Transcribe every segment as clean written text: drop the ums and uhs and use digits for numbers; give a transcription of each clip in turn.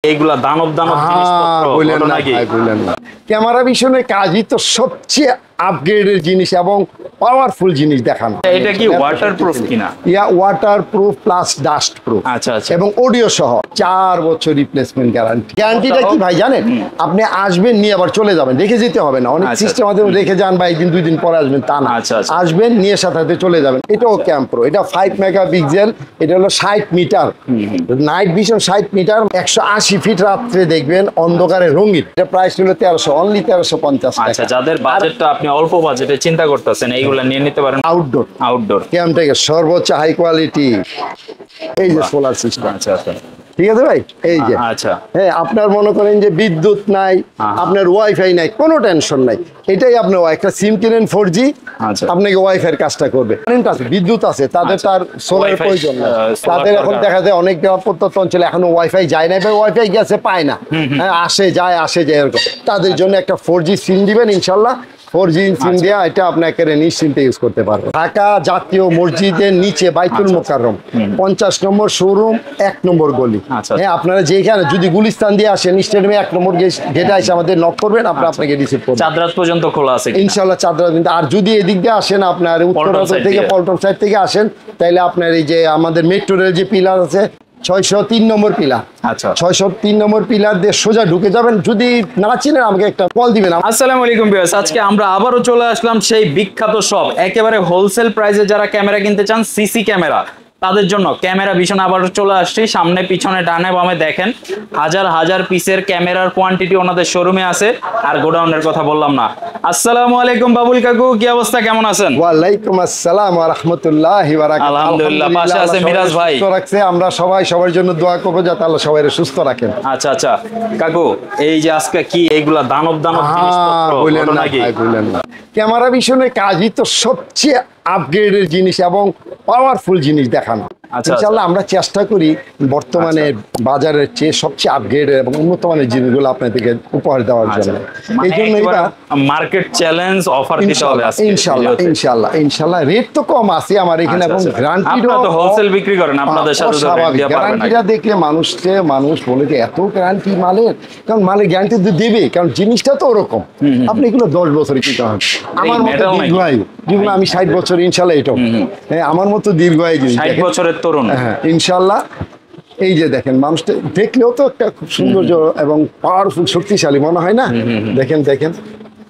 এইগুলা দানব দানব জিনিসপত্র ক্যামেরা ভিশনের কাজই তো সবচেয়ে আপগ্রেডের জিনিস এবং পাওয়ারফুল জিনিস দেখানো। এটা কি ওয়াটারপ্রুফ কিনা? Waterproof plus dust proof. আচ্ছা আচ্ছা। এবং অডিও সহ 4 বছর রিপ্লেসমেন্ট গ্যারান্টি। গ্যারান্টিটা কি ভাই জানেন? আপনি আসবেন নিয়ে আবার চলে যাবেন, রেখে যেতে হবে না। অনেক সিস্টেম আছে রেখে যান বা একদিন 2 দিন পরে আসবেন, তা না। আসবেন নিয়ে সাথে চলে যাবেন। এটাও ক্যাম্প্রো, এটা 5 মেগাপিক্সেল, এটা হলো 60 metre night vision, 60 metre 180 feet রাত্রে দেখবেন অন্ধকারে রঙিন। এটা প্রাইস হলো 1300, অনলি 1350 টাকা। আচ্ছা, যাদের বাজেটটা আপনি অল্প বাজেটে চিন্তা করতেছেন এইগুলা নিয়ে নিতে পারেন। আউটডোর ক্যাম্পটেকের সর্বোচ্চ হাই কোয়ালিটি এই যে সোলার সিস্টেম। আচ্ছা আচ্ছা, ঠিক আছে ভাই। এই যে আচ্ছা, হ্যাঁ, আপনার মনে করেন যে বিদ্যুৎ নাই, আপনার ওয়াইফাই নাই, কোনো টেনশন নাই। এটাই আপনার একটা সিম কিনেন 4G, আপনাকে ওয়াইফাই এর কাজটা করবে। কারেন্ট আছে, বিদ্যুৎ আছে, তাদের তার সোলার প্রয়োজন নাই। তাদের এখন দেখা যায় অনেক গ্রাম প্রত্যন্ত অঞ্চলে এখনো ওয়াইফাই যায় না, বা ওয়াইফাই গেছে পায় না, আসে যায় এরকম। তাদের জন্য একটা 4G সিম দিবেন ইনশাল্লাহ। 4G সিম দেওয়া, এটা আপনাকে নিশ্চিন্তে ইউজ করতে পারবে। ঢাকা জাতীয় মসজিদের নিচে বাইতুল মোকাররম 50 নম্বর শোরুম, 1 নম্বর গলি। হ্যাঁ, আপনারা যেখানে যদি গুলিস্তান দিয়ে আসেন স্টেডিয়ামে 1 নম্বর গেটে এসে আমাদের নক করবেন, আমরা আপনাকে রিসিভ করব। চাঁদরাত পর্যন্ত খোলা আছে ইনশাআল্লাহ, চাঁদরাত। আর যদি এদিক দিয়ে আসেন, আপনার উত্তরা থেকে পল্টন সাইড থেকে আসেন, তাহলে আপনার এই যে আমাদের মেট্রো রেল যে পিলার আছে 603 নম্বর পিলার, 603 নম্বর পিলার দিয়ে সোজা ঢুকে যাবেন। যদি না চিনেন আমাকে একটা কল দিবেন। আসসালামু আলাইকুম ভিউয়ার্স, আজকে আমরা আবারও চলে আসলাম সেই বিখ্যাত সব একেবারে হোলসেল প্রাইসে যারা ক্যামেরা কিনতে চান, সিসি ক্যামেরা, তাদের জন্য ক্যামেরা ভিশন আবার চলে আসছে। সামনে পিছনে ডানে বামে দেখেন হাজার হাজার পিসের ক্যামেরার কোয়ান্টিটি ওনাদের শোরুমে আছে। আর গোডাউনের কথা বললাম না। আসসালামু আলাইকুম বাবুল কাকু, কি অবস্থা, কেমন আছেন? ওয়ালাইকুম আসসালাম ওয়া রাহমাতুল্লাহি ওয়া বারাকাতুহু। আলহামদুলিল্লাহ, পাশে আছে মিরাজ ভাই। সুস্থ রাখছে, আমরা সবাই সবার জন্য দোয়া করব যাতে আল্লাহ সবাইকে সুস্থ রাখেন। আচ্ছা আচ্ছা কাকু, এই যে আজকে কি এইগুলা দানব দানব জিনিসপত্র নাকি? ক্যামেরা ভিশনের কাজই তো সবচেয়ে আপগ্রেডের জিনিস এবং পাওয়ারফুল জিনিস দেখানো। ইনশাআল্লাহ আমরা চেষ্টা করি বর্তমানে বাজারের চেয়ে সবচেয়ে আপগ্রেডের এবং উন্নত মানের জিনিসগুলো আপনাদেরকে উপহার দেওয়ার জন্য। এই জন্য এটা মার্কেট চ্যালেঞ্জ অফার দিতে হবে আজকে। ইনশাআল্লাহ রেট তো কম আছে আমার এখানে, এবং গ্যারান্টিও তো হোলসেল বিক্রি করেন, আপনাদের সাথে তো গ্যারান্টিটা দেখলে মানুষ বলে যে এত গ্যারান্টি মালের, কারণ মালের গ্যারান্টি তো দেবে, কারণ জিনিসটা তো ওরকম। আপনি এগুলো 10 বছরে কিনতে হবে। আমার মতো দীর্ঘায়ু, যেগুলো আমি 60 বছর ইনশাআল্লাহ, এটাও হ্যাঁ আমার মতো দীর্ঘায়ু জিনিস, 60 বছরের তরুণ। হ্যাঁ ইনশাআল্লাহ। এই যে দেখেন, মানুষটা দেখলেও তো একটা খুব সৌন্দর্য এবং পাওয়ারফুল, শক্তিশালী মনে হয় না? দেখেন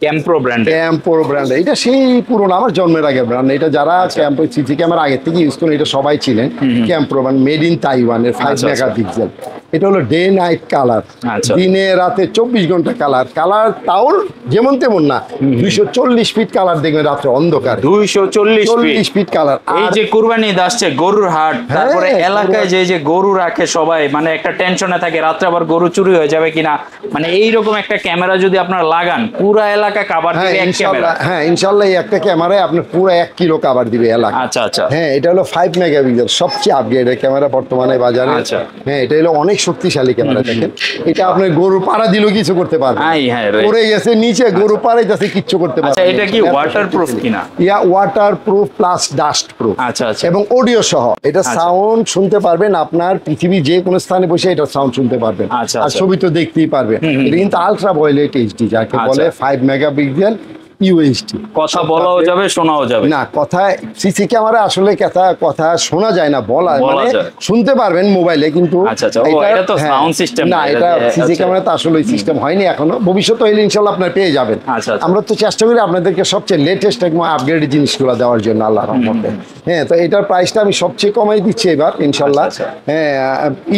ক্যাম্প্রো ব্র্যান্ড, এটা সেই পুরনো, আমার জন্মের আগে ব্র্যান্ড। এটা যারা ক্যাম্প্রো সিসি ক্যামেরা আগে থেকে ইউজ করেন, এটা সবাই ছিলেন। ক্যাম্প্রো ব্র্যান্ড, মেড ইন তাইওয়ানের 5 মেগাপিক্সেল। এটা হলো ডে নাইট কালার, দিনে রাতে 24 ঘন্টা কালার তাও যেমন তেমন না। 240 ফিট কালার দেখবেন রাত্রে অন্ধকার, 240 ফিট কালার। এই যে কুরবানি ঈদ আসছে, গরুর হাট, তারপরে এলাকায় যে গরু রাখে সবাই, মানে একটা টেনশনে থাকে রাত্রে আবার গরু চুরি হয়ে যাবে কিনা, মানে এইরকম একটা ক্যামেরা যদি আপনারা লাগান, পুরো এলাকা কভার দিবে এক ক্যামেরা। হ্যাঁ ইনশাআল্লাহ, এই একটা ক্যামেরায় আপনার পুরো 1 কিলো কভার দিবে এলাকা। আচ্ছা আচ্ছা। হ্যাঁ, এটা হলো 5 মেগাপিক্সেল, সবচেয়ে আপগ্রেডেড ক্যামেরা বর্তমানে বাজারে। হ্যাঁ, এটা হলো অনেক শক্তিশালী ক্যামেরা। দেখেন, এটা আপনার গরু পাড়া দিলেও কিছু করতে পারবে, পড়ে গেছে নিচে, গরু পাড়াইতেছে, কিচ্ছু করতে পারবে। আচ্ছা, এটা কি ওয়াটারপ্রুফ কিনা? Waterproof plus dust proof. আচ্ছা আচ্ছা। এবং অডিও সহ, এটা সাউন্ড শুনতে পারবেন, আপনার পৃথিবীর যে কোনো স্থানে বসে এটা সাউন্ড শুনতে পারবেন। আর ছবি তো দেখতেই পারবেন। এটা কিন্তু আলট্রা ভায়োলেট এইচডি যাকে বলে, 5 মেগাপিক্সেল ইউএইচডি। কথা বলাও যাবে, শোনাও যাবে। না, কথা সিসি ক্যামেরা আসলে কথা শোনা যায় না, বলা মানে শুনতে পারবেন মোবাইলে, কিন্তু এটা তো সাউন্ড সিস্টেম না। এটা সিসি ক্যামেরা তো আসলে সিস্টেম হয়নি এখনো, ভবিষ্যতে হইলে ইনশাআল্লাহ আপনারা পেয়ে যাবেন। আমরা তো চেষ্টা করি আপনাদেরকে সবচেয়ে লেটেস্ট এবং আপগ্রেডেড জিনিসগুলো দেওয়ার জন্য, আল্লাহর রহমতে। হ্যাঁ, তো এটার প্রাইসটা আমি সবচেয়ে কমাই দিচ্ছি এবার ইনশাআল্লাহ। হ্যাঁ,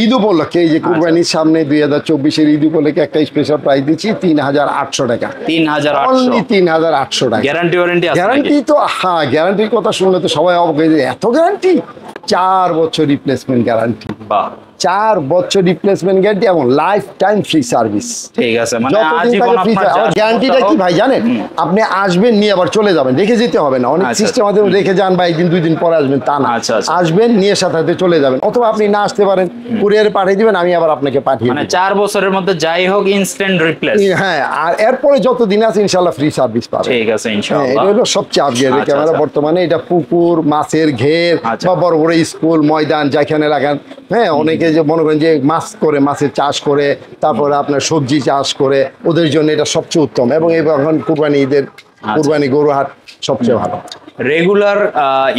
ঈদ উপলক্ষে, এই যে কুরবানির সামনে 2024-এর ঈদ উপলক্ষে একটা স্পেশাল প্রাইস দিচ্ছি 3800 টাকা। 3800 টাকা। গ্যারান্টি ওয়ারেন্টি আছে? গ্যারান্টি তো হ্যাঁ, গ্যারান্টির কথা শুনলে তো সবাই অবাক হয়ে যায়, এত গ্যারান্টি। 4 বছর রিপ্লেসমেন্ট গ্যারান্টি। বাহ, 4 বছর রিপ্লেসমেন্ট গ্যারান্টি এবং লাইফ টাইম ফ্রি সার্ভিস। ঠিক আছে, মানে আজীবন আপনার গ্যারান্টিটা কি ভাই জানেন? আপনি আসবেন নিয়ে আবার চলে যাবেন, রেখে যেতে হবে না। অনেক সিস্টেম আছে রেখে যান বা একদিন 2 দিন পরে আসবেন, তা না। আসবেন নিয়ে সাথে চলে যাবেন, অথবা আপনি না আসতে পারেন, কুরিয়ারে পাঠিয়ে দিবেন, আমি আবার আপনাকে পাঠিয়ে দেব। মানে 4 বছরের মধ্যে যাই হোক ইনস্ট্যান্ট রিপ্লেস। হ্যাঁ, আর এরপরে যত দিন আছে ইনশাআল্লাহ ফ্রি সার্ভিস পাবেন। ঠিক আছে ইনশাআল্লাহ। এটা হলো সবচেয়ে আপগ্রেডেড ক্যামেরা বর্তমানে। এটা পুকুর, মাছের ঘের বা বড় বড় স্কুল, ময়দান যেখানে লাগান, হ্যাঁ অনেকে যে মনে করেন যে মাছ করে, মাছের চাষ করে, তারপরে আপনার সবজি চাষ করে, ওদের জন্য এটা সবচেয়ে উত্তম। এবং এখন কুরবানি ঈদের কুরবানি গরু হাট সবচেয়ে ভালো। রেগুলার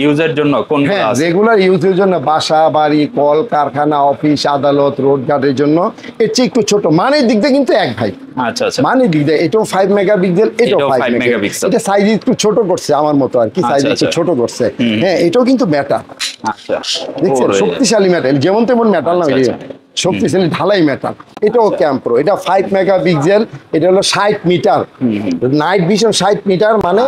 ইউজের জন্য কোন? হ্যাঁ, রেগুলার ইউজের জন্য বাসা বাড়ি, কল কারখানা, অফিস আদালত, রোড ঘাটের জন্য এর চেয়ে একটু ছোট। মানের দিক দিয়ে কিন্তু এক ভাই। আচ্ছা আচ্ছা, মানের দিক দিয়ে এটাও 5 মেগাপিক্সেল, এটাও 5 মেগাপিক্সেল। এটা সাইজ একটু ছোট করছে আমার মতো আর কি, সাইজ একটু ছোট করছে। হ্যাঁ, এটাও কিন্তু মেটাল। আচ্ছা, দেখছেন শক্তিশালী মেটাল, যেমন তেমন মেটাল না, শক্তিশালী ঢালাই মেটাল। এটাও ক্যাম্প্রো, এটা 5 মেগাপিক্সেল, এটা হলো 60 মিটার নাইট ভিশন। 60 মিটার মানে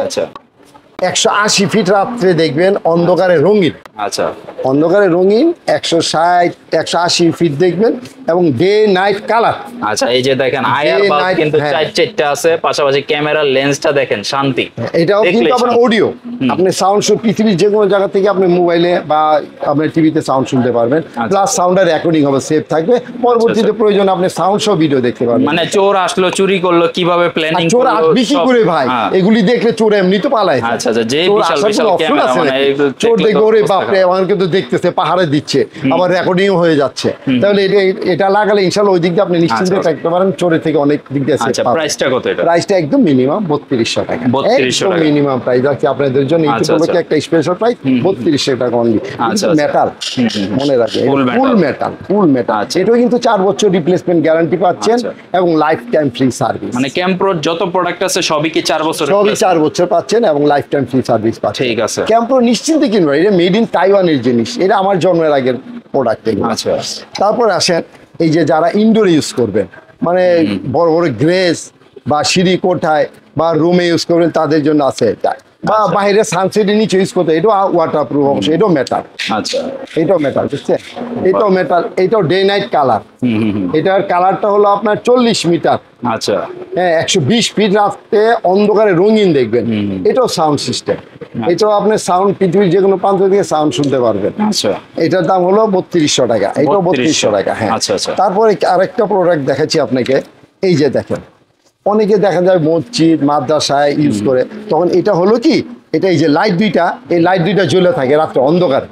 180 ফিট রাত্রে দেখবেন অন্ধকারে রঙিন। আচ্ছা, অন্ধকারে রঙিন 160 180 ফিট দেখবেন, এবং ডে নাইট কালার। আচ্ছা, এই যে দেখেন আইআর বাল্ব কিন্তু চারটা আছে, পাশাপাশি ক্যামেরার লেন্সটা দেখেন শান্তি। এটাও কিন্তু আপনার অডিও, আপনি সাউন্ড পৃথিবীর যে কোনো জায়গা থেকে আপনি মোবাইলে বা আপনার টিভিতে সাউন্ড শুনতে পারবেন, প্লাস সাউন্ডের রেকর্ডিং হবে, সেভ থাকবে। পরবর্তীতে প্রয়োজন আপনি সাউন্ড সহ ভিডিও দেখতে পারবেন। মানে চোর আসলো, চুরি করলো, কিভাবে প্ল্যানিং চোর আসবে কি করে ভাই? এগুলি দেখলে চোর এমনি তো পালায়। আচ্ছা আচ্ছা, যে বিশাল বিশাল ক্যামেরা, মানে চোর দেখবে ওরে বাপরে, আমার কিন্তু দেখতেছে পাহাড়ে দিচ্ছে, আবার রেকর্ডিং হয়ে যাচ্ছে। তাহলে এটা লাগালে ইনশাআল্লাহ ওই দিক দিয়ে আপনি নিশ্চিন্তে থাকতে পারেন, চোরের থেকে অনেক দিক দিয়ে সেফ পাবেন। প্রাইসটা কত এটা? প্রাইসটা একদম মিনিমাম 3200 টাকা। 3200 টাকা মিনিমাম প্রাইস আছে আপনাদের জন্য। ঈদ উপলক্ষে একটা স্পেশাল প্রাইস 3200 টাকা অনলি। মেটাল মনে রাখবেন, ফুল মেটাল, ফুল মেটাল। এটাও কিন্তু 4 বছর রিপ্লেসমেন্ট গ্যারান্টি পাচ্ছেন এবং লাইফ টাইম ফ্রি সার্ভিস। মানে ক্যাম্প্রোর যত প্রোডাক্ট আছে সবই কি 4 বছর? সবই 4 বছর পাচ্ছেন এবং লাইফ টাইম ফ্রি সার্ভিস পাচ্ছেন। ঠিক আছে, ক্যাম্প্রো নিশ্চিন্তে কিনবেন, এটা মেড ইন তাইওয়ানের জিনিস, এটা আমার জন্মের আগের প্রোডাক্ট এগুলো। আচ্ছা, তারপর আসেন এই যে যারা ইনডোর ইউজ করবেন, মানে বড় বড় গ্রেস বা সিঁড়ি কোঠায় বা রুমে ইউজ করবেন, তাদের জন্য আছে এটা। বা বাইরে সানসেটের নিচে ইউজ করতে, এটাও ওয়াটার প্রুফ অবশ্যই, এটাও মেটাল। আচ্ছা, এটাও মেটাল, বুঝছেন? এটাও মেটাল, এটাও ডে নাইট কালার। এটার কালারটা হলো আপনার 40 মিটার। আচ্ছা, হ্যাঁ, 120 ফিট রাস্তে অন্ধকারে রঙিন দেখবেন। এটাও সাউন্ড সিস্টেম, এটাও আপনি সাউন্ড পৃথিবীর যে কোনো প্রান্ত থেকে সাউন্ড শুনতে পারবেন। আচ্ছা, এটার দাম হলো 3200 টাকা, এটাও 3200 টাকা। হ্যাঁ, আচ্ছা আচ্ছা। তারপরে আরেকটা প্রোডাক্ট দেখাচ্ছি আপনাকে। এই যে দেখেন, অনেকে দেখা যায় মসজিদ মাদ্রাসায় ইউজ করে, তখন এটা হলো কি, এটা এই যে লাইট দুইটা, এই লাইট দুইটা জ্বলে থাকে রাত্রে অন্ধকার,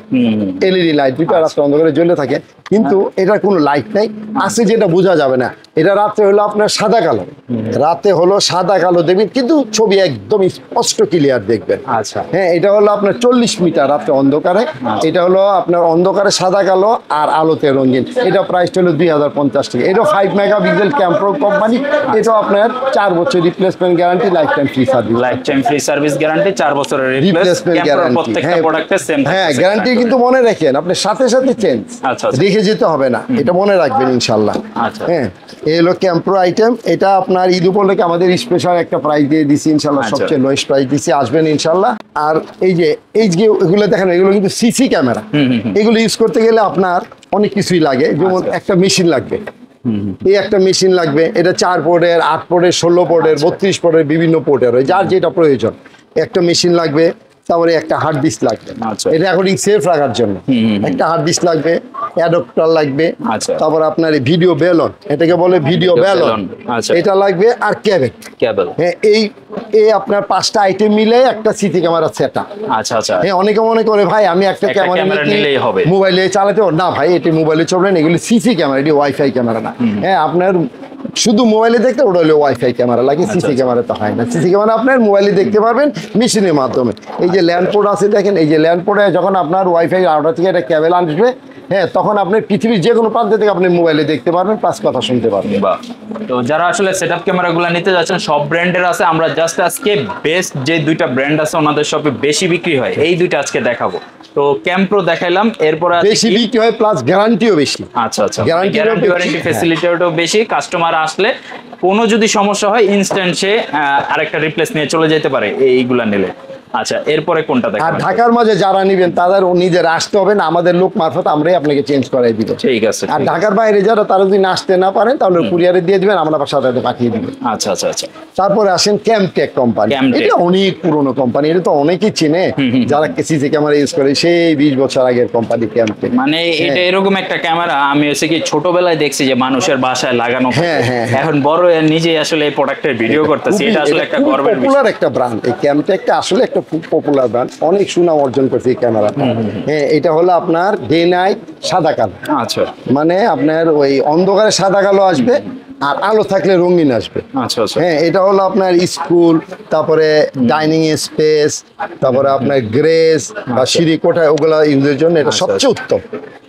এলইডি লাইট দুইটা রাত্রে অন্ধকারে জ্বলে থাকে, কিন্তু এটার কোনো লাইট নাই, আছে যেটা বোঝা যাবে না। এটা রাত্রে হলো আপনার সাদা কালো, রাতে হলো সাদা কালো দেখবেন, কিন্তু ছবি একদম স্পষ্ট ক্লিয়ার দেখবেন। আচ্ছা, হ্যাঁ, এটা হলো আপনার 40 মিটার রাত্রে অন্ধকারে। এটা হলো আপনার অন্ধকারে সাদা কালো আর আলোতে রঙিন। এটা প্রাইস হলো 2050 টাকা। এটা 5 মেগাপিক্সেল ক্যাম্প্রো কোম্পানি। এটা আপনার 4 বছর replacement guarantee, lifetime free service. Life time free service guarantee, 4 বছরের রিপ্লেসমেন্ট গ্যারান্টি। প্রত্যেকটা প্রোডাক্টে সেম। হ্যাঁ, গ্যারান্টি কিন্তু মনে রাখেন, আপনি সাথে সাথে চেঞ্জ রেখে যেতে হবে না, এটা মনে রাখবেন ইনশাআল্লাহ। আচ্ছা, হ্যাঁ, এই হলো ক্যাম্প্রো আইটেম। এটা আপনার ঈদ উপলক্ষে আমাদের স্পেশাল একটা প্রাইস দিয়ে দিছি ইনশাআল্লাহ, সবচেয়ে লোয়েস্ট প্রাইস দিছি, আসবেন ইনশাআল্লাহ। আর এই যে এগুলো দেখেন, এগুলো কিন্তু সিসি ক্যামেরা। এগুলো ইউজ করতে গেলে আপনার অনেক কিছুই লাগে, যেমন একটা মেশিন লাগবে, এই একটা মেশিন লাগবে, এটা 4 পোর্টের, 8 পোর্টের, 16 পোর্টের, 32 পোর্টের, বিভিন্ন পোর্টের, যার যেটা প্রয়োজন একটা মেশিন লাগবে। তারপরে একটা হার্ড ডিস্ক লাগবে, এটা রেকর্ডিং সেফ রাখার জন্য একটা হার্ড ডিস্ক লাগবে, অ্যাডাপ্টার লাগবে। তারপর আপনার ভিডিও বেলন, এটাকে বলে ভিডিও বেলন, এটা লাগবে। আর কেবল। হ্যাঁ, এই আপনার 5টা আইটেম মিলে একটা সিসি ক্যামেরা সেটআপ। আচ্ছা আচ্ছা। হ্যাঁ, অনেকে মনে করে ভাই আমি একটা ক্যামেরা নিলেই হবে, মোবাইলে চালাতে না ভাই, এটি মোবাইলে চলবে না, এগুলি সিসি ক্যামেরা, এটি ওয়াইফাই ক্যামেরা না। হ্যাঁ, আপনার শুধু মোবাইলে দেখতে ওটা হলো ওয়াইফাই ক্যামেরা লাগে, সিসি ক্যামেরা তো হয় না। সিসি ক্যামেরা আপনার মোবাইলে দেখতে পারবেন মেশিনের মাধ্যমে। এই যে ল্যান্ড পোর্ট আছে দেখেন, এই যে ল্যান্ড পোর্টে যখন আপনার ওয়াইফাই রাউটার থেকে একটা কেবল আসবে, হ্যাঁ, তখন আপনি পৃথিবীর যে কোনো প্রান্ত থেকে আপনি মোবাইলে দেখতে পারবেন, প্লাস কথা শুনতে পারবেন। তো যারা আসলে সেটআপ ক্যামেরাগুলো নিতে যাচ্ছেন, সব ব্র্যান্ডের আছে, আমরা জাস্ট আজকে বেস্ট যে 2টা ব্র্যান্ড আছে ওনাদের শপে বেশি বিক্রি হয়, এই 2টা আজকে দেখাবো। তো ক্যাম্প্রো দেখাইলাম, এরপরে বেশি বিক্রি হয় প্লাস গ্যারান্টিও বেশি। আচ্ছা আচ্ছা, গ্যারান্টি ফ্যাসিলিটিও বেশি। কাস্টমার আসলে কোনো যদি সমস্যা হয় ইনস্ট্যান্ট সে আরেকটা রিপ্লেস নিয়ে চলে যেতে পারে এইগুলা নিলে। আচ্ছা, এরপরে কোনটা দেখাবেন? আর ঢাকার মাঝে যারা নেবেন তাদের নিজের আসতে হবে না, আমাদের লোক মারফত আমরাই আপনাকে চেঞ্জ করাই দিব। ঠিক আছে। আর ঢাকার বাইরে যারা, তারা যদি আসতে না পারেন তাহলে কুরিয়ারে দিয়ে দিবেন, আমরা সাথে পাঠিয়ে দিব। আচ্ছা আচ্ছা আচ্ছা। তারপরে আসেন ক্যামটেক কোম্পানি। এটা অনেক পুরনো কোম্পানি, এটা তো অনেকেই চিনে যারা সিসি ক্যামেরা ইউজ করে, সেই 20 বছর আগের কোম্পানি ক্যামটেক। মানে এটা এরকম একটা ক্যামেরা আমি হচ্ছে কি ছোটবেলায় দেখছি যে মানুষের বাসায় লাগানো, এখন বড় নিজে আসলে এই প্রোডাক্টের ভিডিও করতেছি, এটা আসলে একটা গর্বের বিষয়। পপুলার একটা ব্র্যান্ড, এই ক্যামটেকটা আসলে একটা খুব পপুলার ব্র্যান্ড, অনেক সুনাম অর্জন করছে এই ক্যামেরাটা। হ্যাঁ, এটা হলো আপনার ডে নাইট সাদা কালো। আচ্ছা মানে আপনার ওই অন্ধকারে সাদা কালো আসবে, আর আলো থাকলে রঙিন আসবে। আচ্ছা আচ্ছা। হ্যাঁ, এটা হলো আপনার স্কুল, তারপরে ডাইনিং স্পেস, তারপরে আপনার গ্রেস বা সিঁড়ি কোঠায় ওগুলা ইউজের জন্য এটা সবচেয়ে উত্তম।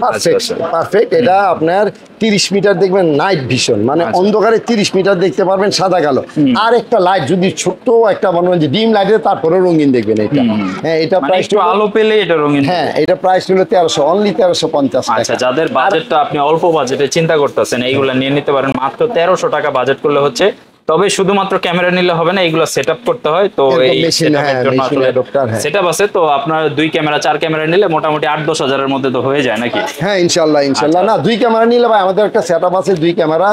Perfect perfect. এটা আপনার 30 মিটার দেখবেন নাইট ভিশন, মানে অন্ধকারে 30 মিটার দেখতে পারবেন সাদা কালো। আর একটা লাইট যদি ছোট্ট একটা বানাবেন যে ডিম লাইটে, তারপরে রঙিন দেখবেন এটা। হ্যাঁ, এটা মানে প্রাইস একটু আলো পেলে এটা রঙিন। হ্যাঁ, এটা প্রাইস হলো 1300, অনলি 1350 টাকা। আচ্ছা, যাদের বাজেটটা আপনি অল্প বাজেটে চিন্তা করতেছেন, এইগুলা নিয়ে নিতে পারেন। মাত্র 1300 টাকা বাজেট করলে হচ্ছে। তবে শুধুমাত্র ক্যামেরা নিলে হবে না, এগুলো সেটআপ করতে হয়। তো এই সেটআপের জন্য আসলে সেটআপ আছে। তো আপনার 2 ক্যামেরা 4 ক্যামেরা নিলে মোটামুটি 8-10 হাজারের মধ্যে তো হয়ে যায় নাকি? হ্যাঁ, ইনশাআল্লাহ ইনশাআল্লাহ। না, 2 ক্যামেরা নিলে ভাই আমাদের একটা সেটআপ আছে, 2 ক্যামেরা,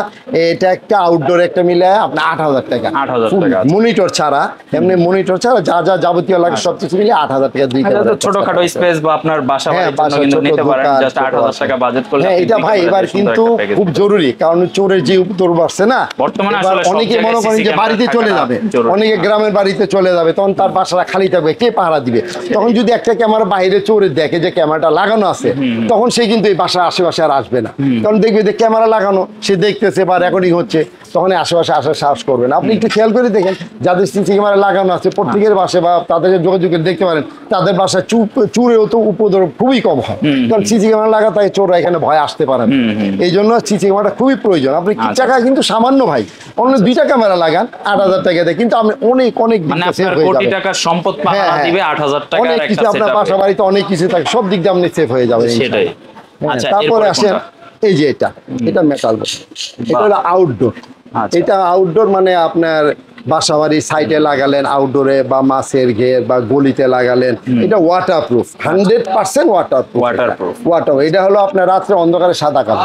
এটা একটা আউটডোর একটা মিলে আপনার 8000 টাকা। 8000 টাকা। মনিটর ছাড়া, এমনি মনিটর ছাড়া যা যা যাবতীয় লাগে সবকিছু মিলে 8000 টাকা 2 ক্যামেরা। ছোটখাটো স্পেস বা আপনার বাসা বাড়ির জন্য কিন্তু নিতে পারেন, জাস্ট 8000 টাকা বাজেট করলে। হ্যাঁ, এটা ভাই এবার কিন্তু খুব জরুরি, কারণ চোরের যে উপদ্রব বাড়ছে না বর্তমানে, আসলে অনেকে মনে করেন যে বাড়িতে চলে যাবে, অনেকে গ্রামের বাড়িতে চলে যাবে, তখন তার বাসাটা খালি থাকবে, কে পাহারা দিবে? তখন যদি একটা ক্যামেরা বাইরে চোরে দেখে যে ক্যামেরাটা লাগানো আছে, তখন সে কিন্তু এই বাসার আশেপাশে আর আসবে না। কারণ দেখবে যে ক্যামেরা লাগানো, সে দেখতেছে বা রেকর্ডিং হচ্ছে, তখন আশেপাশে আসার সাহস করবে না। আপনি একটু খেয়াল করে দেখেন, যাদের সিসি ক্যামেরা লাগানো আছে প্রত্যেকের বাসায় বা তাদের যোগাযোগ দেখতে পারেন, তাদের বাসায় চুরেও তো উপদ্রব খুবই কম হয়, কারণ সিসি ক্যামেরা লাগা, তাই চোররা এখানে ভয় আসতে পারে না। এই জন্য সিসি ক্যামেরাটা খুবই প্রয়োজন। আপনি টাকা কিন্তু সামান্য ভাই, অন্য 2টা ক্যামেরা লাগান 8000 টাকা দেয়, কিন্তু আপনি অনেক অনেক মানে আপনার কোটি টাকার সম্পদ পাহারা দিবে 8000 টাকা। অনেক কিছু আপনার বাসা বাড়িতে অনেক কিছু থাকে, সব দিক দিয়ে আপনি সেফ হয়ে যাবেন। সেটাই। আচ্ছা, তারপরে আসেন এই যে এটা মেটাল, এটা হলো আউটডোর। এটা আউটডোর মানে আপনার বাসা বাড়ির সাইডে লাগালেন, আউটডোরে বা মাছের ঘের বা গলিতে লাগালেন, এটা ওয়াটারপ্রুফ, 100% ওয়াটারপ্রুফ। এটা হলো আপনার রাত্রে অন্ধকারে সাদা কালো।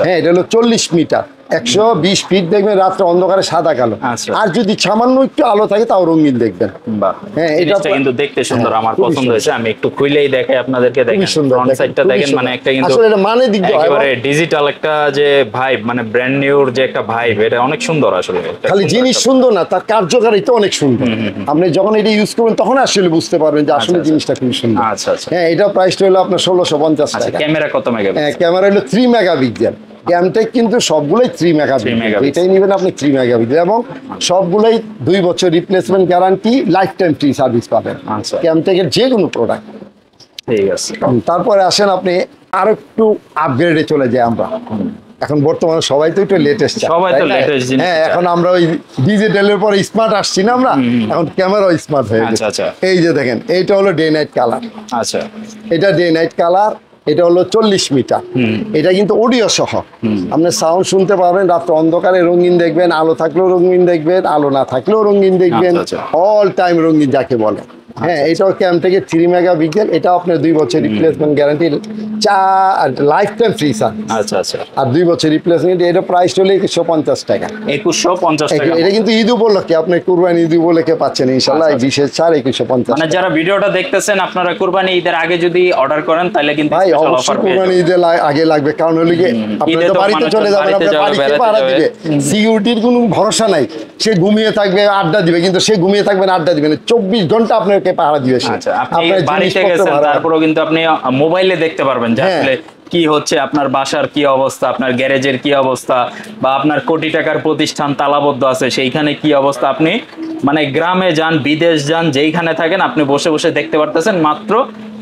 হ্যাঁ, এটা হলো 40 মিটার, 120 ফিট দেখবেন রাত্রে অন্ধকারে সাদা কালো। আর যদি সামান্য একটু আলো থাকে তাও রঙিন দেখবেন। হ্যাঁ, এটা কিন্তু দেখতে সুন্দর, আমার পছন্দ হয়েছে। আমি একটু খুইলেই দেখাই আপনাদেরকে, দেখেন ফ্রন্ট সাইডটা দেখেন, মানে একটা কিন্তু আসলে এটা মানে দিক দিয়ে একেবারে ডিজিটাল একটা যে ভাইব, মানে ব্র্যান্ড নিউর যে একটা ভাইব, এটা অনেক সুন্দর আসলে। খালি জিনিস সুন্দর না, তার কার্যকারিতা অনেক সুন্দর। আপনি যখন এটা ইউজ করবেন তখন আসলে বুঝতে পারবেন যে আসলে জিনিসটা খুব সুন্দর। আচ্ছা আচ্ছা। হ্যাঁ, এটা প্রাইসটা হলো আপনার 1650 টাকা। ক্যামেরা কত মেগাপিক্সেল? হ্যাঁ, ক্যামেরা হলো 3 মেগাপিক্সেল। ক্যামটেক কিন্তু সবগুলোই 3 মেগাপিক্সেল, এটাই নেবেন আপনি 3 মেগাপিক্সেল, এবং সবগুলোই 2 বছর replacement guarantee, lifetime free service পাবেন ক্যামটেকের যে কোনো প্রোডাক্ট। ঠিক আছে। তারপরে আসেন আপনি আর একটু আপগ্রেডে চলে যাই আমরা। এখন বর্তমানে সবাই তো একটু লেটেস্ট, হ্যাঁ, এখন আমরা ওই ডিজিটালের পরে স্মার্ট আসছি না আমরা, এখন ক্যামেরাও স্মার্ট হয়ে গেছে। এই যে দেখেন, এইটা হলো ডে নাইট কালার। আচ্ছা, এটা ডে নাইট কালার, এটা হলো 40 মিটার। এটা কিন্তু অডিও সহ, আপনি সাউন্ড শুনতে পাবেন, রাত্রে অন্ধকারে রঙিন দেখবেন, আলো থাকলেও রঙিন দেখবেন, আলো না থাকলেও রঙিন দেখবেন, অল টাইম রঙিন যাকে বলে। হ্যাঁ, এটাও ক্যামটেকে 3 মেগাপিক্সেল, এটা আপনার 2 বছর replacement guarantee, lifetime free service. আচ্ছা আচ্ছা। আর 2 বছর রিপ্লেসমেন্ট, এটা প্রাইস হলো 2150 টাকা। 2150 টাকা। এটা কিন্তু ঈদ উপলক্ষে, আপনি কুরবানি ঈদ উপলক্ষে পাচ্ছেন ইনশাআল্লাহ এই বিশেষ ছাড় 2150। মানে যারা ভিডিওটা দেখতেছেন, আপনারা কুরবানি ঈদের আগে যদি অর্ডার করেন তাহলে কিন্তু ভাই অবশ্যই কুরবানি ঈদের আগে লাগবে, কারণ হলো কি আপনি তো বাড়িতে চলে যাবেন, আপনার বাড়িতে পাহারা দিবে, সিকিউরিটির কোনো ভরসা নাই, সে ঘুমিয়ে থাকবে আড্ডা দিবে, কিন্তু সে ঘুমিয়ে থাকবে না, আড্ডা দিবে না, 24 ঘন্টা আপনাকে পাহারা দিবে সে। আপনি বাড়িতে গেছেন, তারপরেও কিন্তু আপনি মোবাইলে দেখতে পারবেন যে আসলে কি হচ্ছে, আপনার বাসার কি অবস্থা, আপনার গ্যারেজের কি অবস্থা, বা আপনার কোটি টাকার প্রতিষ্ঠান তালাবদ্ধ আছে সেইখানে কি অবস্থা। আপনি মানে গ্রামে যান, বিদেশ যান, যেইখানে থাকেন, আপনি বসে বসে দেখতে পারতেছেন। মাত্র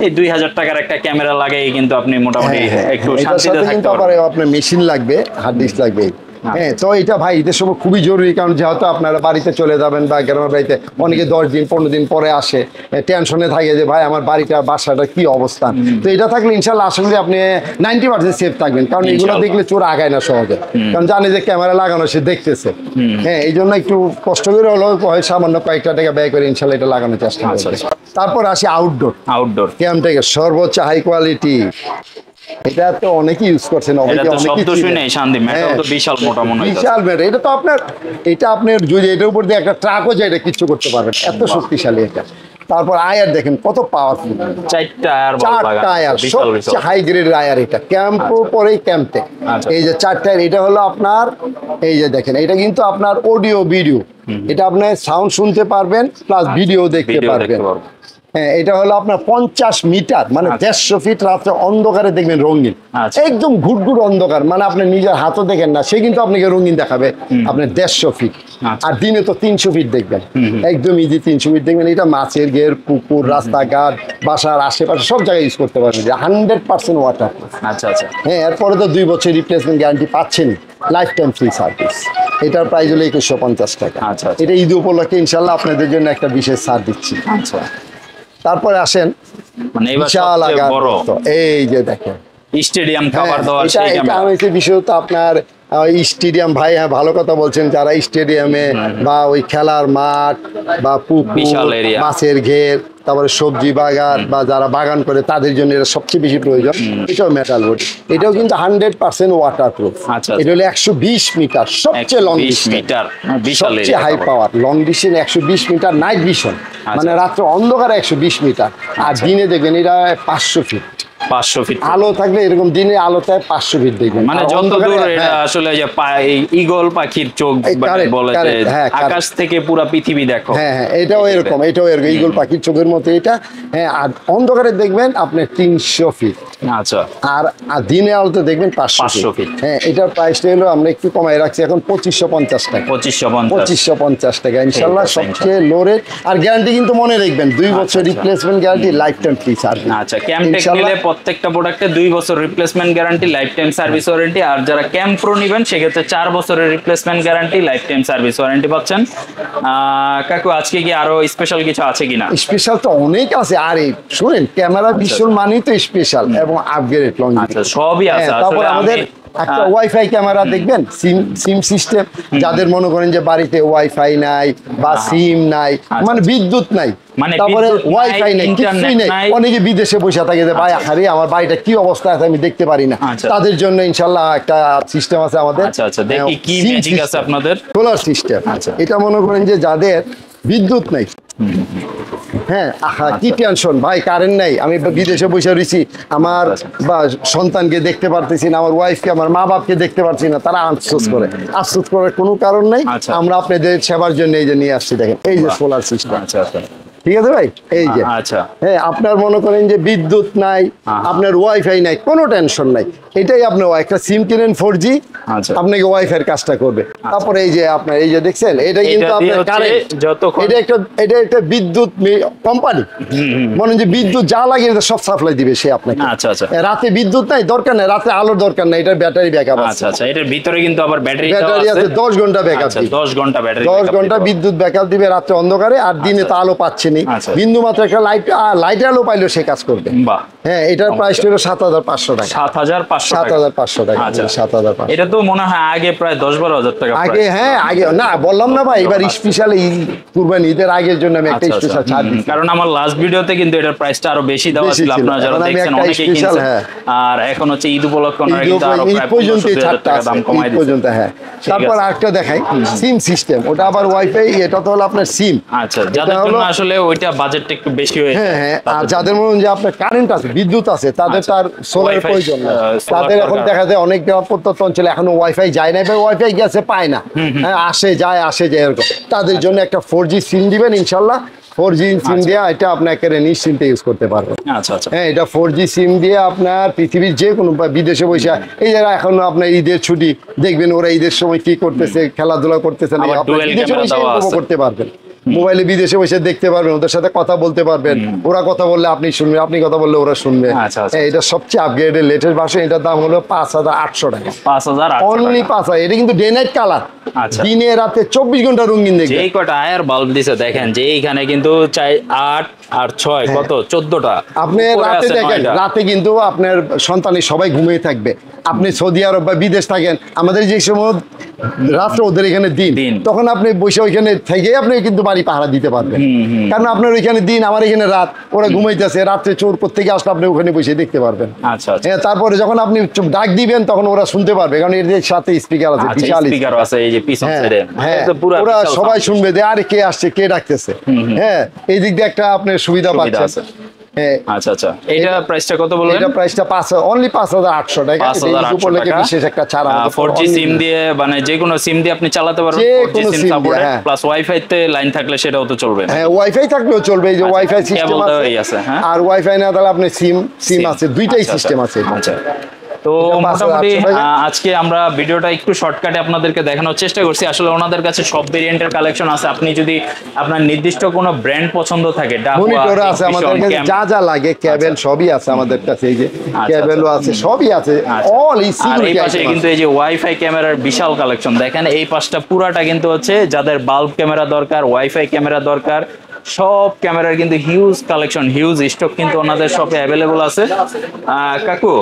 এই 2000 টাকার একটা ক্যামেরা লাগাই কিন্তু আপনি মোটামুটি একটু শান্তিতে থাকতে পারবেন। আপনার মেশিন লাগবে, হার্ড ডিস্ক লাগবে। হ্যাঁ, তো এটা ভাই ঈদের সময় খুবই জরুরি, কারণ যেহেতু আপনারা বাড়িতে চলে যাবেন বা গ্রামের বাড়িতে অনেকে 10 দিন 15 দিন পরে আসে, টেনশনে থাকে যে ভাই আমার বাড়িটা বাসাটা কি অবস্থান। তো এটা থাকলে ইনশাল্লাহ আসলে আপনি 90% সেফ থাকবেন, কারণ এগুলো দেখলে চোর আগায় না সহজে, কারণ জানে যে ক্যামেরা লাগানো, সে দেখতেছে। হ্যাঁ, এই জন্য একটু কষ্ট করে হলেও সামান্য কয়েকটা টাকা ব্যয় করে ইনশাল্লাহ এটা লাগানোর চেষ্টা করবেন। তারপর আসি আউটডোর ক্যামটেকের সর্বোচ্চ হাই কোয়ালিটি। এটা তো অনেকেই ইউজ করছেন, বিশাল মোটা মনে হয়, বিশাল ব্যাটারি। এটা তো আপনার, এটা আপনার যদি এটার উপর দিয়ে একটা ট্রাকও যায়, এটা কিচ্ছু করতে পারবেন, এত শক্তিশালী এটা। তারপর আয়ার দেখেন কত পাওয়ারফুল, চারটা আয়ার চারটা আয়ার, সবচেয়ে হাই গ্রেডের আয়ার এটা, ক্যাম্পো পরে ক্যাম্পে। এই যে চারটা, এটা হলো আপনার, এই যে দেখেন এটা কিন্তু আপনার অডিও ভিডিও, এটা আপনার সাউন্ড শুনতে পারবেন প্লাস ভিডিও দেখতে পারবেন। হ্যাঁ, এটা হলো আপনার 50 মিটার, মানে 150 ফিট, রাত্রে অন্ধকারে দেখবেন রঙিন, একদম ঘুটঘুট অন্ধকার, মানে আপনি নিজের হাতও দেখেন না, সে কিন্তু আপনাকে রঙিন দেখাবে। আপনার 150 ফিট, আর দিনে তো 300 ফিট দেখবেন, একদম ইজি 300 ফিট দেখবেন। এটা মাছের ঘের, পুকুর, রাস্তাঘাট, বাসার আশেপাশে সব জায়গায় ইউজ করতে পারবেন, 100% ওয়াটার। আচ্ছা আচ্ছা। হ্যাঁ, এরপরে তো 2 বছর রিপ্লেসমেন্ট গ্যারান্টি পাচ্ছেন, লাইফ টাইম ফ্রি সার্ভিস। এটার প্রাইস হলো 2150 টাকা। আচ্ছা। এটা ঈদ উপলক্ষে ইনশাল্লাহ আপনাদের জন্য একটা বিশেষ ছাড় দিচ্ছি। আচ্ছা, তারপরে আসেন মানে এবার বিশাল সবচেয়ে আকার, বড় এই যে দেখেন স্টেডিয়াম খাবার দেওয়ার এটা সেই এটা ক্যামেরা। হচ্ছে বিষয় তো আপনার স্টেডিয়াম, ভাই হ্যাঁ ভালো কথা বলছেন, যারা স্টেডিয়ামে বা ওই খেলার মাঠ বা পুকুর, বিশাল area, মাছের ঘের, তারপরে সবজি বাগান বা যারা বাগান করে তাদের জন্য এটা সবচেয়ে বেশি প্রয়োজন। এটাও মেটাল বোর্ড, এটাও কিন্তু 100% ওয়াটার প্রুফ। আচ্ছা। এটা হলো 120 মিটার, সবচেয়ে লং 20 মিটার, বিশাল সবচেয়ে high power long distance, 120 metre night vision, মানে রাত্রে অন্ধকারে 120 মিটার, আর দিনে দেখবেন এটা 500 ফিট। 500 ফিট আলো থাকলে এরকম দিনে আলোতে 500 ফিট দেখবেন, মানে আর যত অন্ধকারে, দূর এটা হ্যাঁ, আসলে যে ঈগল পাখির চোখ correct, বলে যে correct, হ্যাঁ, correct। আকাশ থেকে পুরো পৃথিবী দেখো। হ্যাঁ হ্যাঁ, এটাও এরকম ঈগল পাখির চোখের মতো এটা। হ্যাঁ, আর অন্ধকারে দেখবেন আপনি 300 ফিট, আচ্ছা, আর দিনে আলোতে দেখবেন 500 500 ফিট। হ্যাঁ, এটার প্রাইসটা হলো আমরা একটু কমাই রাখছি এখন 2550 টাকা। 2550 টাকা ইনশাল্লাহ, ঠিক আছে, সবচেয়ে লো রেট। আর গ্যারান্টি কিন্তু মনে রাখবেন 2 বছর replacement guarantee, lifetime free service. আচ্ছা, ক্যাম্পটেক নিলে প্রত্যেকটা প্রোডাক্টে 2 বছর replacement guarantee, lifetime service warranty. আর যারা ক্যাম্প প্রো নেবেন সেক্ষেত্রে 4 বছরের replacement guarantee, lifetime service warranty পাচ্ছেন। কাকু আজকে কি আরো স্পেশাল কিছু আছে কিনা? স্পেশাল তো অনেক আছে, আরে শুনেন ক্যামেরা ভীষণ মানেই তো স্পেশাল এবং আপগ্রেড লং। আচ্ছা, সবই আছে। তারপর আমাদের একটা ওয়াইফাই ক্যামেরা দেখবেন, সিম সিস্টেম, যাদের মনে করেন যে বাড়িতে ওয়াইফাই নাই বা সিম নাই, মানে বিদ্যুৎ নাই, মানে তারপরে বিদ্যুৎ নাই, ওয়াইফাই নাই, কিছুই ইন্টারনেট নাই, নাই, অনেকে বিদেশে বসে থাকে যে ভাই আরে আমার বাড়িটা কি অবস্থা আছে আমি দেখতে পারি না, আচ্ছা। তাদের জন্য ইনশাল্লাহ একটা সিস্টেম আছে আমাদের। আচ্ছা আচ্ছা, দেখি কি ম্যাজিক আছে আপনাদের। সোলার সিস্টেম, আচ্ছা। এটা মনে করেন যে যাদের বিদ্যুৎ নাই, হ্যাঁ কি টেনশন ভাই, কারেন্ট নাই, আমি বিদেশে বসে রয়েছি, আমার বা সন্তানকে দেখতে পারতেছি না, আমার ওয়াইফকে, আমার মা বাপকে দেখতে পারছি না, তারা আফসোস করে, আফসোস করার কোনো কারণ নাই। আচ্ছা। আমরা আপনাদের সেবার জন্য এই যে নিয়ে আসছি, দেখেন এই যে সোলার সিস্টেম। আচ্ছা আচ্ছা, ঠিক আছে ভাই, এই যে আচ্ছা, হ্যাঁ, আপনার মনে করেন যে বিদ্যুৎ নাই, আপনার ওয়াইফাই নাই, কোনো টেনশন নাই, এটাই আপনার একটা সিম কিনেন 4G, আচ্ছা, আপনাকে ওয়াইফাই কাজটা করবে। তারপরে এই যে আপনার এই যে দেখছেন, এটা কিন্তু আপনার কারেন্ট, এটা একটা বিদ্যুৎ কোম্পানি, মনে যে বিদ্যুৎ যা লাগে এটা সব সাপ্লাই দিবে সে আপনাকে। আচ্ছা আচ্ছা, রাতে বিদ্যুৎ নাই, দরকার নাই, রাতে আলোর দরকার নাই, এটা ব্যাটারি ব্যাকআপ আছে। আচ্ছা আচ্ছা, এটার ভিতরে কিন্তু আবার ব্যাটারি আছে 10 ঘন্টা ব্যাকআপ, 10 ঘন্টা ব্যাটারি, 10 ঘন্টা বিদ্যুৎ ব্যাকআপ দিবে রাতে অন্ধকারে, আর দিনে তো আলো পাচ্ছেনি, বিন্দু মাত্র একটা লাইট আলো পাইলেও সে কাজ করবে। বাহ, হ্যাঁ, এটার প্রাইস হলো 7500 টাকা। 7500 টাকা। আচ্ছা, 7500। এটা তো মনে হয় আগে প্রায় 10-12 টাকা আগে, হ্যাঁ আগে না বললাম না ভাই, এবার স্পেশাল কুরবানি ঈদের আগের জন্য আমি একটা স্পেশাল ছাড় দিচ্ছি, কারণ আমার লাস্ট ভিডিওতে কিন্তু এটার প্রাইসটা আরো বেশি দেওয়া ছিল, আপনারা যারা দেখছেন অনেকেই কিনছেন। আর এখন হচ্ছে ঈদ উপলক্ষে ওনারা কিন্তু আরো প্রায় 1500 টাকা দাম কমাই দিয়েছে। হ্যাঁ, তারপর আরেকটা দেখাই, সিম সিস্টেম, ওটা আবার ওয়াইফাই, এটা তো হলো আপনার সিম। আচ্ছা, যাদের জন্য আসলে ওইটা বাজেটটা একটু বেশি হয়ে যায়। হ্যাঁ, আর যাদের মনে যে আপনার কারেন্ট আছে, বিদ্যুৎ আছে, তাদের তার সোলারের প্রয়োজন নাই, তাদের এখন দেখা যায় অনেক প্রত্যন্ত অঞ্চলে এখনো ওয়াইফাই যায় না, বা ওয়াইফাই গেছে পায় না, আসে যায় এরকম, তাদের জন্য একটা 4G সিম দিবেন ইনশাল্লাহ। 4G সিম দিয়ে এটা আপনাকে নিশ্চিন্তে ইউজ করতে পারবেন। আচ্ছা আচ্ছা, হ্যাঁ, এটা 4G সিম দিয়ে আপনার পৃথিবীর যে কোনো বিদেশে বসে, এই যারা এখন আপনার ঈদের ছুটি দেখবেন, ওরা ঈদের সময় কি করতেছে, খেলাধুলা করতেছে না, বিদেশে বসে উপভোগ করতে পারবেন। মোবাইলে বিদেশে বসে দেখতে পারবেন, ওদের সাথে কথা বলতে পারবেন, ওরা কথা বললে আপনি শুনবেন, আপনি কথা বললে ওরা শুনবে। এটা সবচেয়ে আপগ্রেডেড লেটেস্ট ভার্সন, এটার দাম হলো 5800 টাকা। 5800 অনলি 5000। এটা কিন্তু ডে নাইট কালার, দিনে রাতে 24 ঘন্টা রঙিন দেখবেন। এই কটা আয়ার বাল্ব দিছে দেখেন, যে এইখানে কিন্তু 8 আর 6 কত 14টা। আপনি রাতে দেখেন, রাতে কিন্তু আপনার সন্তানের সবাই ঘুমিয়ে থাকবে, আপনি সৌদি আরব বা বিদেশ থাকেন, আমাদের যে সময় রাত্রে ওদের এখানে দিন, তখন আপনি বসে ওইখানে থেকে আপনি কিন্তু বাড়ি পাহারা দিতে পারবেন। কারণ আপনার ওইখানে দিন, আমার এখানে রাত, ওরা ঘুমাইতেছে, রাত্রে চোর থেকে আসলে আপনি ওখানে বসে দেখতে পারবেন। আচ্ছা আচ্ছা। হ্যাঁ, তারপরে যখন আপনি ডাক দিবেন তখন ওরা শুনতে পারবে, কারণ এর সাথে স্পিকার আছে, বিশাল স্পিকার আছে এই যে পিছন সাইডে। হ্যাঁ, ওরা সবাই শুনবে যে আরে কে আসছে, কে ডাকতেছে। হ্যাঁ, এই দিক দিয়ে একটা আপনার সুবিধা পাচ্ছেন। আচ্ছা আচ্ছা। এটা প্রাইসটা কত বললেন? এটা প্রাইসটা অনলি 5800 টাকা। 5800 টাকা বিশেষ একটা ছাড় আছে। 4G সিম দিয়ে, মানে যে কোনো সিম দিয়ে আপনি চালাতে পারবেন। 4G সিম সাপোর্ট প্লাস ওয়াইফাই তে লাইন থাকলে সেটাও তো চলবে। হ্যাঁ, ওয়াইফাই থাকলেও চলবে, এই যে ওয়াইফাই সিস্টেম আছে। আর ওয়াইফাই না থাকলে আপনি সিম আছে, দুইটাই সিস্টেম আছে। আচ্ছা, তো মোটামুটি আজকে আমরা ভিডিওটা একটু শর্টকাটে আপনাদেরকে দেখানোর চেষ্টা করছি। আসলে ওনাদের কাছে সব ভেরিয়েন্টের কালেকশন আছে। আপনি যদি আপনার নির্দিষ্ট কোনো ব্র্যান্ড পছন্দ থাকে, মনিটর আছে আমাদের কাছে, যা যা লাগে কেবল সবই আছে আমাদের কাছে। এই যে কেবলও আছে, সবই আছে, অল এই সিকিউরিটি। এই পাশে কিন্তু এই যে ওয়াইফাই ক্যামেরার বিশাল কালেকশন দেখেন। এই পাশটা পুরাটা কিন্তু হচ্ছে যাদের বাল্ব ক্যামেরা দরকার, ওয়াইফাই ক্যামেরা দরকার, সব ক্যামেরার কিন্তু হিউজ কালেকশন, হিউজ স্টক কিন্তু ওনাদের শপে অ্যাভেলেবল আছে। কাকু,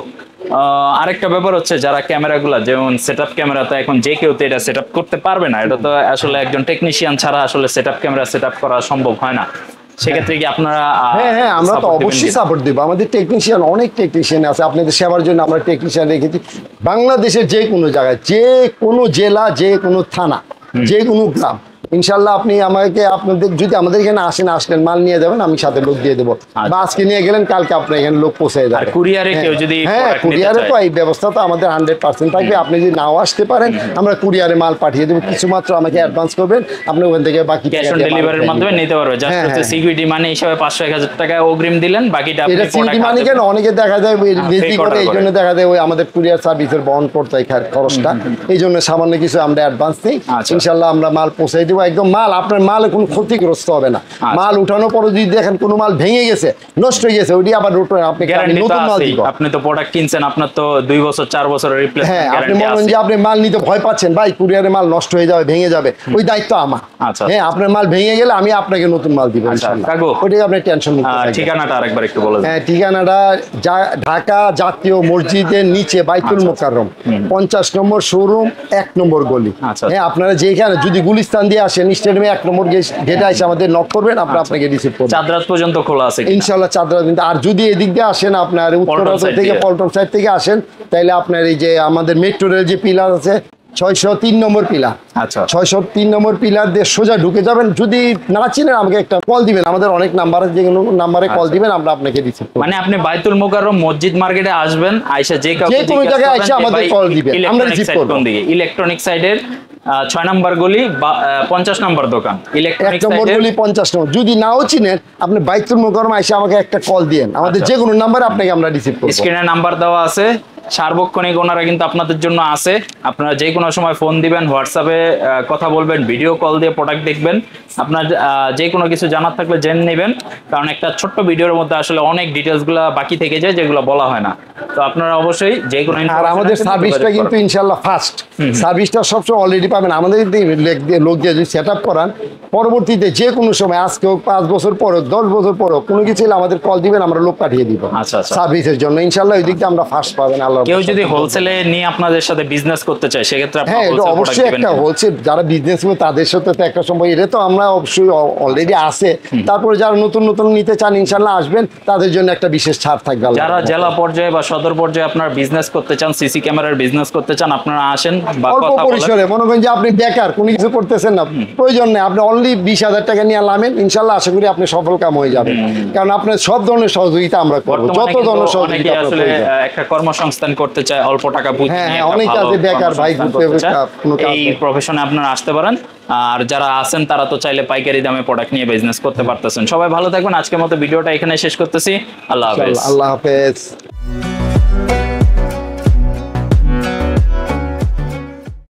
আরেকটা ব্যাপার হচ্ছে যারা ক্যামেরাগুলো যেমন সেটআপ ক্যামেরা, তো এখন যে কেউ তো এটা সেটআপ করতে পারবে না। এটা তো আসলে একজন টেকনিশিয়ান ছাড়া আসলে সেটআপ ক্যামেরা সেটআপ করা সম্ভব হয় না। সেক্ষেত্রে কি আপনারা? হ্যাঁ, আমরা তো অবশ্যই সাপোর্ট দেবো। আমাদের টেকনিশিয়ান, অনেক টেকনিশিয়ান আছে আপনাদের সেবার জন্য। আমরা টেকনিশিয়ান রেখেছি বাংলাদেশের যে কোনো জায়গায়, যে কোনো জেলা, যে কোনো থানা, যে কোনো গ্রাম। ইনশাল্লাহ আপনি আমাকে, আপনাদের যদি আমাদের এখানে আসলেন, মাল নিয়ে যাবেন, আমি সাথে লোক দিয়ে দেবো। বা আজকে নিয়ে গেলেন, কালকে আপনার এখানে লোক পৌঁছে যাবে। কুরিয়ারে কেউ যদি? হ্যাঁ, কুরিয়ারে তো এই ব্যবস্থা তো আমাদের 100% থাকবে। আপনি যদি নাও আসতে পারেন, আমরা কুরিয়ারে মাল পাঠিয়ে দেবো। কিছু মাত্র আমাকে অ্যাডভান্স করবেন, আপনি ওখান থেকে বাকি ক্যাশ অন ডেলিভারির মাধ্যমে নিতে পারবে। জাস্ট হচ্ছে সিকিউরিটি মানি হিসাবে 500-1000 টাকা অগ্রিম দিলেন, বাকিটা আপনি সিকিউরিটি মানি কেন অনেকে দেখা যায় বেশি করে, এই জন্য দেখা যায় ওই আমাদের কুরিয়ার সার্ভিসের বহন করতে হয় খরচটা। এই জন্য সামান্য কিছু আমরা অ্যাডভান্স দিই। ইনশাল্লাহ আমরা মাল পৌঁছে দেবো। একদম মাল আপনার মাল কোনো ক্ষতিগ্রস্ত হবে না। মাল উঠানোর পরে যদি দেখেন কোনো মাল ভেঙে গেছে, নষ্ট হয়ে গেছে, ওইটি আবার আপনি নতুন মাল দিব। আপনি তো প্রোডাক্ট কিনছেন, আপনার তো 2 বছর 4 বছরের রিপ্লেসমেন্ট গ্যারান্টি আছে। হ্যাঁ, আপনি মনে যে আপনি মাল নিতে ভয় পাচ্ছেন, ভাই কুরিয়ারে মাল নষ্ট হয়ে যাবে, ভেঙে যাবে, ওই দায়িত্ব আমার। হ্যাঁ, আপনার মাল ভেঙে গেলে আমি আপনাকে নতুন মাল দিব ইনশাআল্লাহ। ওইটাই আপনি টেনশন মুক্ত থাকবেন। ঠিকানাটা আরেকবার একটু বলে দেন। হ্যাঁ, ঠিকানাটা ঢাকা জাতীয় মসজিদের নিচে বাইতুল মোকাররম 50 নম্বর শোরুম, 1 নম্বর গলি। হ্যাঁ, আপনারা যেখানে যদি গুলিস্তান দিয়ে আসেন, স্টেডিয়ামে 1 নম্বর গেটে এসে আমাদের নক করবেন, আমরা আপনাকে রিসিভ করব। চাঁদরাত পর্যন্ত খোলা আছে ইনশাআল্লাহ, চাঁদরাত। আর যদি এদিক দিয়ে আসেন, আপনার উত্তরাঞ্চল থেকে, পল্টন সাইড থেকে আসেন, তাহলে আপনার এই যে আমাদের মেট্রো রেল যে পিলার আছে 603 নম্বর পিলার, 603 নম্বর পিলার দিয়ে সোজা ঢুকে যাবেন। যদি না চিনেন আমাকে একটা কল দিবেন, আমাদের অনেক নাম্বার আছে, যে কোনো নাম্বারে কল দিবেন, আমরা আপনাকে রিসিভ করব। মানে আপনি বাইতুল মোকাররম মসজিদ মার্কেটে আসবেন, আয়েশা যে কোনো জায়গায় এসে আমাদের কল দিবেন, আমরা রিসিভ করব। কোন দিকে? ইলেকট্রনিক সাইডের 6 নম্বর গলি, 50 নম্বর দোকান, ইলেকট্রনিক নম্বর গলি 50 নম্বর। যদি নাও চিনেন, আপনি বাইতুল মোকাররম এসে আমাকে একটা কল দিয়েন, আমাদের যে কোনো নাম্বারে আপনাকে আমরা রিসিভ করব। স্ক্রিনে নাম্বার দেওয়া আছে। সার্বক্ষণিক ওনারা কিন্তু আপনাদের জন্য আছে। আপনারা যে কোনো সময় ফোন দিবেন, হোয়াটসঅ্যাপে কথা বলবেন, ভিডিও কল দিয়ে প্রোডাক্ট দেখবেন। আপনার যে কোনো কিছু জানার থাকলে জেনে নেবেন, কারণ একটা ছোট্ট ভিডিওর মধ্যে আসলে অনেক ডিটেলসগুলো বাকি থেকে যায়, যেগুলো বলা হয় না। তো আপনারা অবশ্যই যে কোনো, আর আমাদের সার্ভিসটা কিন্তু ইনশাআল্লাহ ফাস্ট। সার্ভিসটা সবসময় অলরেডি পাবেন। আমাদের লোক দিয়ে যদি সেট আপ করান, পরবর্তীতে যে কোনো সময়, আজকে হোক, 5 বছর পর হোক, 10 বছর পর হোক, কোনো কিছু আমাদের কল দিবেন, আমরা লোক পাঠিয়ে দিব সার্ভিসের জন্য। ইনশাআল্লাহ ওই দিকটা আমরা ফাস্ট পাবেন। কেউ যদি হোলসেলে নিয়ে আপনাদের সাথে বিজনেস করতে চায়, সেক্ষেত্রে হ্যাঁ, এটা অবশ্যই একটা হোলসেল যারা বিজনেস করে তাদের সাথে তো একটা সম্পর্ক, এটা তো আমরা অবশ্যই অলরেডি আছে। তারপরে যারা নতুন নতুন নিতে চান, ইনশাআল্লাহ আসবেন, তাদের জন্য একটা বিশেষ ছাড় থাকবে। যারা জেলা পর্যায়ে বা সদর পর্যায়ে আপনার বিজনেস করতে চান, সিসি ক্যামেরার বিজনেস করতে চান, আপনারা আসেন। বা অল্প পরিসরে মনে করেন যে আপনি বেকার, কোনো কিছু করতেছেন না, প্রয়োজন নেই, আপনি অনলি 20,000 টাকা নিয়ে নামেন, ইনশাআল্লাহ আশা করি আপনি সফল কাম হয়ে যাবেন। কারণ আপনার সব ধরনের সহযোগিতা আমরা করব, যত ধরনের সহযোগিতা। আসলে একটা কর্মসংস্থান করতে চায়, অল্প টাকা পুঁজি নিয়ে, অনেক আছে বেকার ভাই, এই প্রফেশনে আপনারা আসতে পারেন। আর যারা আছেন তারা তো চাইলে পাইকারি দামে প্রোডাক্ট নিয়ে বিজনেস করতে পারতেছেন। সবাই ভালো থাকবেন। আজকের মতো ভিডিওটা এখানে শেষ করতেছি। আল্লাহ হাফেজ। আল্লাহ হাফেজ।